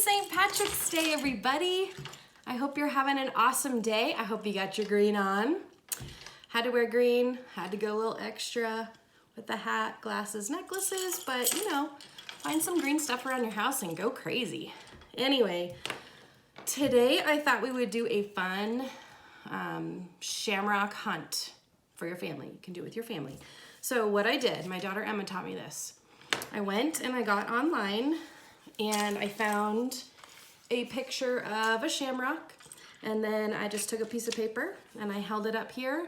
St. Patrick's Day, everybody. I hope you're having an awesome day. I hope you got your green on. Had to wear green, had to go a little extra with the hat, glasses, necklaces, but you know, find some green stuff around your house and go crazy. Anyway, today I thought we would do a fun shamrock hunt for your family. You can do it with your family. So what I did, my daughter Emma taught me this. I went and I got online and I found a picture of a shamrock, and then I just took a piece of paper and I held it up here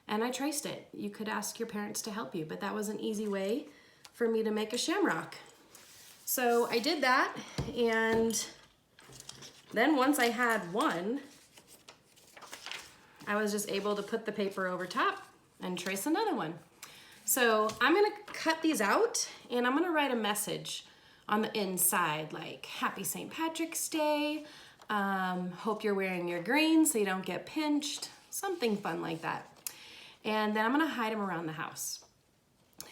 and I traced it. You could ask your parents to help you, but that was an easy way for me to make a shamrock. So I did that, and then once I had one, I was just able to put the paper over top and trace another one. So I'm gonna cut these out and I'm gonna write a message on the inside, like Happy St. Patrick's Day, hope you're wearing your green so you don't get pinched, something fun like that. And then I'm gonna hide them around the house.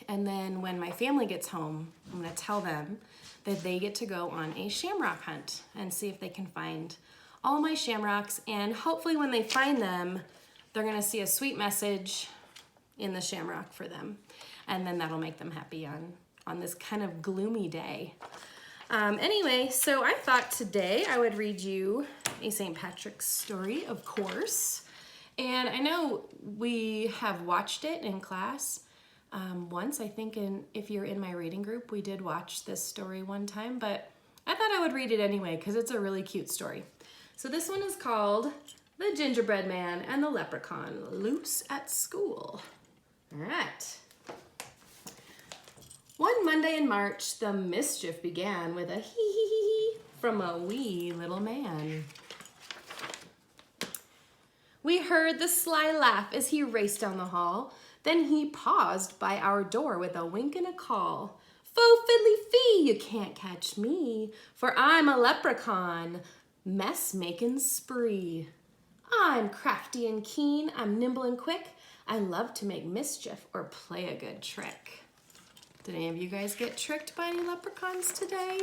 And then when my family gets home, I'm gonna tell them that they get to go on a shamrock hunt and see if they can find all my shamrocks. And hopefully when they find them, they're gonna see a sweet message in the shamrock for them. And then that'll make them happy on this kind of gloomy day. Anyway, so I thought today I would read you a St. Patrick's story, of course. And I know we have watched it in class once. I think if you're in my reading group, we did watch this story one time, but I thought I would read it anyway because it's a really cute story. So this one is called The Gingerbread Man and the Leprechaun Loose at School. All right. One Monday in March, the mischief began with a hee-hee-hee from a wee little man. We heard the sly laugh as he raced down the hall. Then he paused by our door with a wink and a call. Fo fiddly fee, you can't catch me, for I'm a leprechaun, mess-making spree. I'm crafty and keen, I'm nimble and quick, I love to make mischief or play a good trick. Did any of you guys get tricked by any leprechauns today?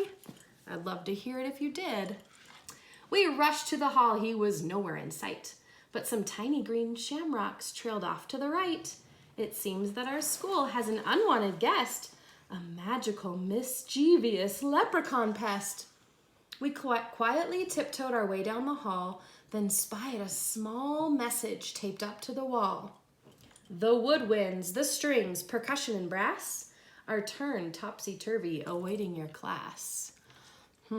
I'd love to hear it if you did. We rushed to the hall, he was nowhere in sight, but some tiny green shamrocks trailed off to the right. It seems that our school has an unwanted guest, a magical, mischievous leprechaun pest. We quietly tiptoed our way down the hall, then spied a small message taped up to the wall. The woodwinds, the strings, percussion, and brass are turned topsy-turvy, awaiting your class. I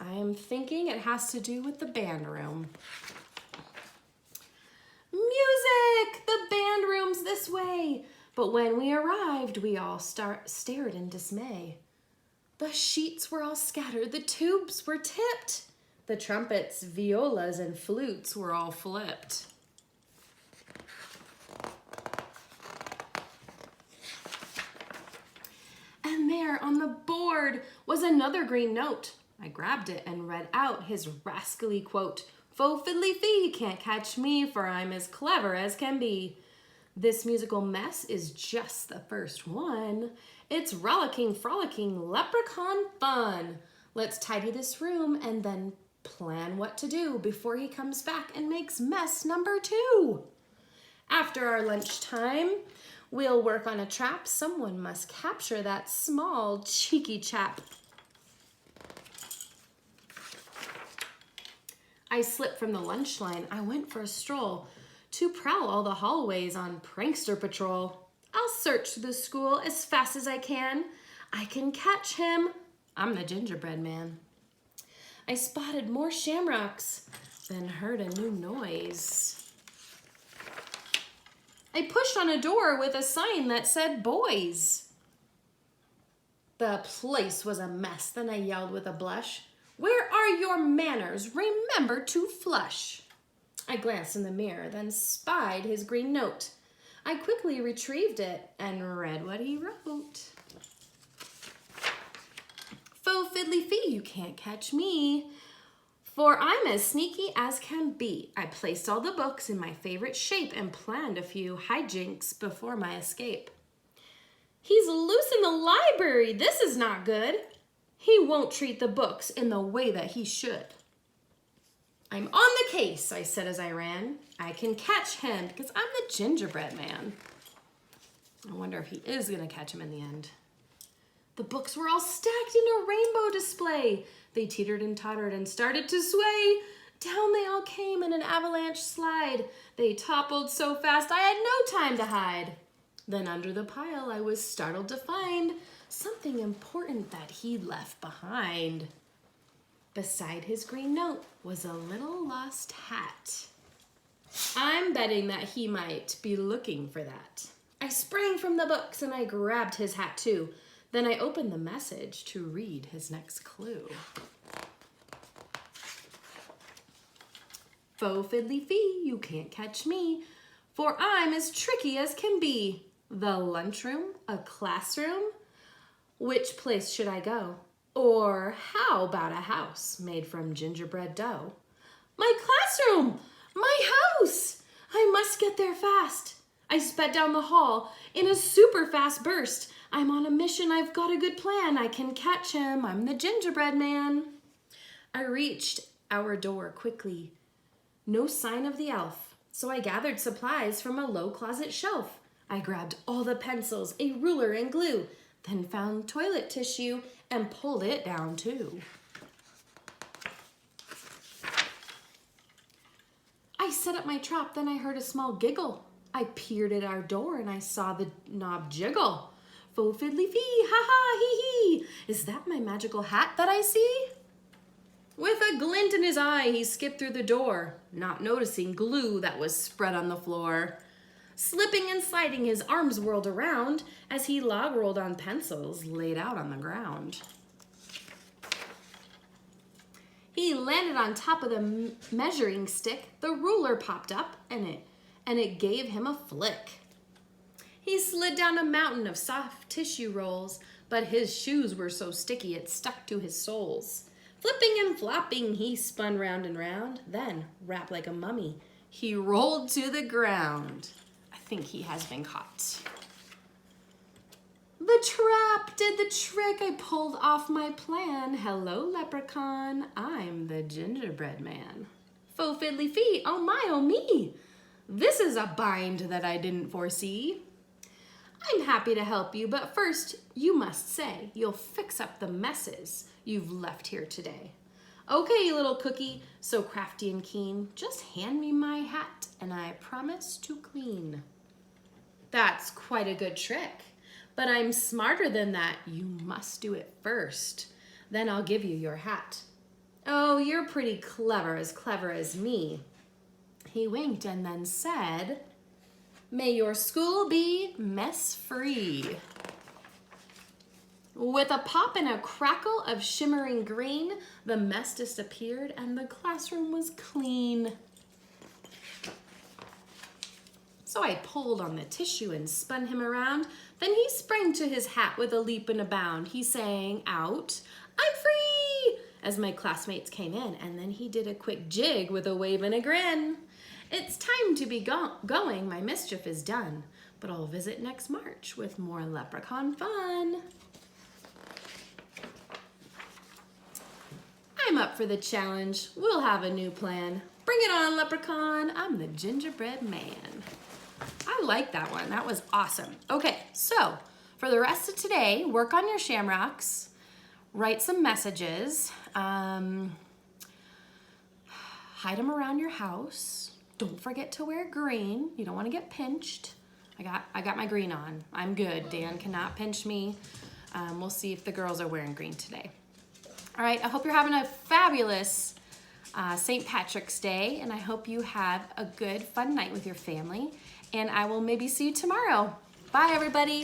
am thinking it has to do with the band room. Music! The band room's this way! But when we arrived, we all stared in dismay. The sheets were all scattered, the tubes were tipped. The trumpets, violas, and flutes were all flipped. And there on the board was another green note. I grabbed it and read out his rascally quote. Fo fiddly fee, can't catch me, for I'm as clever as can be. This musical mess is just the first one. It's rollicking, frolicking, leprechaun fun. Let's tidy this room and then plan what to do before he comes back and makes mess number 2. After our lunchtime, we'll work on a trap. Someone must capture that small, cheeky chap. I slipped from the lunch line. I went for a stroll to prowl all the hallways on prankster patrol. I'll search the school as fast as I can. I can catch him. I'm the gingerbread man. I spotted more shamrocks, then heard a new noise. I pushed on a door with a sign that said boys. The place was a mess. Then I yelled with a blush, where are your manners? Remember to flush. I glanced in the mirror, then spied his green note. I quickly retrieved it and read what he wrote. Fo fiddly fee, you can't catch me, for I'm as sneaky as can be. I placed all the books in my favorite shape and planned a few hijinks before my escape. He's loose in the library. This is not good. He won't treat the books in the way that he should. I'm on the case, I said as I ran. I can catch him because I'm the gingerbread man. I wonder if he is going to catch him in the end. The books were all stacked in a rainbow display. They teetered and tottered and started to sway. Down they all came in an avalanche slide. They toppled so fast I had no time to hide. Then under the pile I was startled to find something important that he'd left behind. Beside his green note was a little lost hat. I'm betting that he might be looking for that. I sprang from the books and I grabbed his hat too. Then I opened the message to read his next clue. Faux fiddly fee, you can't catch me, for I'm as tricky as can be. The lunchroom, a classroom? Which place should I go? Or how about a house made from gingerbread dough? My classroom! My house! I must get there fast. I sped down the hall in a super fast burst. I'm on a mission, I've got a good plan. I can catch him, I'm the gingerbread man. I reached our door quickly. No sign of the elf, so I gathered supplies from a low closet shelf. I grabbed all the pencils, a ruler and glue, then found toilet tissue and pulled it down too. I set up my trap, then I heard a small giggle. I peered at our door and I saw the knob jiggle. Faux fiddly fee, ha ha, hee hee. Is that my magical hat that I see? With a glint in his eye, he skipped through the door, not noticing glue that was spread on the floor. Slipping and sliding, his arms whirled around as he log rolled on pencils laid out on the ground. He landed on top of the measuring stick. The ruler popped up and it gave him a flick. He slid down a mountain of soft tissue rolls, but his shoes were so sticky it stuck to his soles. Flipping and flopping, he spun round and round, then, wrapped like a mummy, he rolled to the ground. I think he has been caught. The trap did the trick. I pulled off my plan. Hello, leprechaun. I'm the gingerbread man. Faux fiddly fee, oh my, oh me. This is a bind that I didn't foresee. I'm happy to help you, but first you must say you'll fix up the messes you've left here today. Okay, little cookie, so crafty and keen, just hand me my hat and I promise to clean. That's quite a good trick, but I'm smarter than that. You must do it first. Then I'll give you your hat. Oh, you're pretty clever as me. He winked and then said, may your school be mess-free. With a pop and a crackle of shimmering green, the mess disappeared and the classroom was clean. So I pulled on the tissue and spun him around. Then he sprang to his hat with a leap and a bound. He sang out, I'm free, as my classmates came in. And then he did a quick jig with a wave and a grin. It's time to be going, my mischief is done, but I'll visit next March with more leprechaun fun. I'm up for the challenge. We'll have a new plan. Bring it on, leprechaun. I'm the gingerbread man. I like that one. That was awesome. Okay, so for the rest of today, work on your shamrocks, write some messages, hide them around your house. Don't forget to wear green. You don't want to get pinched. I got my green on. I'm good. Dan cannot pinch me. We'll see if the girls are wearing green today. All right, I hope you're having a fabulous St. Patrick's Day, and I hope you have a good, fun night with your family, and I will maybe see you tomorrow. Bye, everybody.